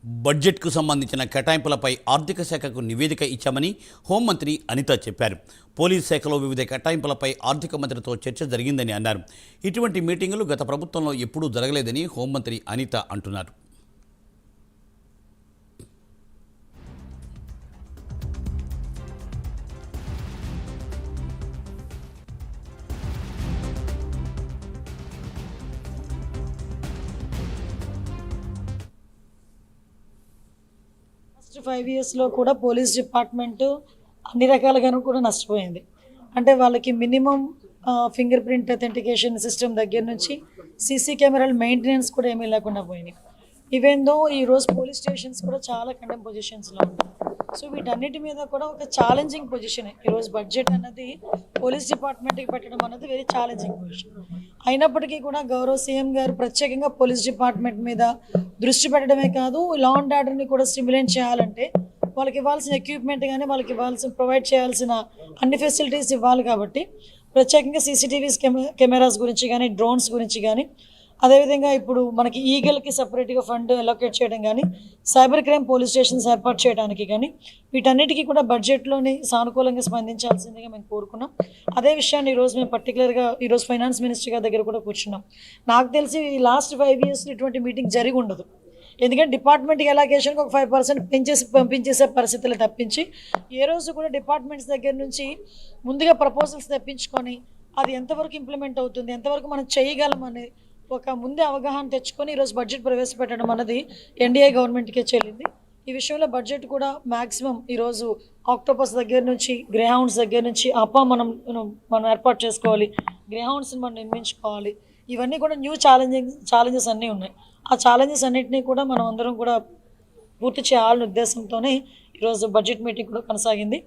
బడ్జెట్కు సంబంధించిన కేటాయింపులపై ఆర్థిక శాఖకు నివేదిక ఇచ్చామని హోంమంత్రి అనిత చెప్పారు. పోలీస్ శాఖలో వివిధ కేటాయింపులపై ఆర్థిక మంత్రితో చర్చ జరిగిందని అన్నారు. ఇటువంటి మీటింగులు గత ప్రభుత్వంలో ఎప్పుడూ జరగలేదని హోంమంత్రి అనిత అంటున్నారు. లాస్ట్ 5 ఇయర్స్లో కూడా పోలీస్ డిపార్ట్మెంట్ అన్ని రకాలుగాను కూడా నష్టపోయింది. అంటే వాళ్ళకి minimum finger print authentication system దగ్గర నుంచి సీసీ కెమెరాల మెయింటెనెన్స్ కూడా ఏమీ లేకుండా పోయినాయి. ఈవెన్ దో ఈరోజు పోలీస్ స్టేషన్స్ కూడా చాలా కండెమ్ పొజిషన్స్లో ఉన్నాయి. సో వీటన్నిటి మీద కూడా ఒక ఛాలెంజింగ్ పొజిషన్ ఈరోజు బడ్జెట్ అన్నది పోలీస్ డిపార్ట్మెంట్కి పెట్టడం అన్నది వెరీ ఛాలెంజింగ్ పొజిషన్. అయినప్పటికీ కూడా గౌరవ సీఎం గారు ప్రత్యేకంగా పోలీస్ డిపార్ట్మెంట్ మీద దృష్టి పెట్టడమే కాదు, లా అండ్ ఆర్డర్ని కూడా స్టిమ్యులేట్ చేయాలంటే వాళ్ళకి ఇవ్వాల్సిన ఎక్విప్మెంట్ కానీ వాళ్ళకి ప్రొవైడ్ చేయాల్సిన అన్ని ఫెసిలిటీస్ ఇవ్వాలి. కాబట్టి ప్రత్యేకంగా సీసీటీవీస్ కెమెరాస్ గురించి కానీ, డ్రోన్స్ గురించి కానీ, అదేవిధంగా ఇప్పుడు మనకి ఈగల్కి సపరేట్గా ఫండ్ అలొకేట్ చేయడం కానీ, సైబర్ క్రైమ్ పోలీస్ స్టేషన్స్ ఏర్పాటు చేయడానికి కానీ, వీటన్నిటికీ కూడా బడ్జెట్లోని సానుకూలంగా స్పందించాల్సిందిగా మేము కోరుకున్నాం. అదే విషయాన్ని ఈరోజు మేము పర్టికులర్గా ఈరోజు ఫైనాన్స్ మినిస్టర్ గారి దగ్గర కూడా కూర్చున్నాం. నాకు తెలిసి ఈ లాస్ట్ 5 ఇయర్స్లో ఇటువంటి మీటింగ్ జరిగి ఉండదు. ఎందుకంటే డిపార్ట్మెంట్కి ఎలాగేషన్కి ఒక 5% పంపించేసే పరిస్థితులు తప్పించి ఏ రోజు కూడా డిపార్ట్మెంట్స్ దగ్గర నుంచి ముందుగా ప్రపోజల్స్ తెప్పించుకొని అది ఎంతవరకు ఇంప్లిమెంట్ అవుతుంది, ఎంతవరకు మనం చేయగలం అనే ఒక ముందే అవగాహన తెచ్చుకొని ఈరోజు బడ్జెట్ ప్రవేశపెట్టడం అన్నది ఎన్డీఏ గవర్నమెంట్కే చెల్లింది. ఈ విషయంలో బడ్జెట్ కూడా మ్యాక్సిమం ఈరోజు ఆక్టోపస్ దగ్గర నుంచి, గ్రేహౌండ్స్ దగ్గర నుంచి మనం ఏర్పాటు చేసుకోవాలి, గ్రేహౌండ్స్ని మనం నిర్మించుకోవాలి. ఇవన్నీ కూడా న్యూ ఛాలెంజెస్ అన్నీ ఉన్నాయి. ఆ ఛాలెంజెస్ అన్నింటినీ కూడా మనం అందరం కూడా పూర్తి చేయాలనే ఉద్దేశంతోనే ఈరోజు బడ్జెట్ మీటింగ్ కూడా కొనసాగింది.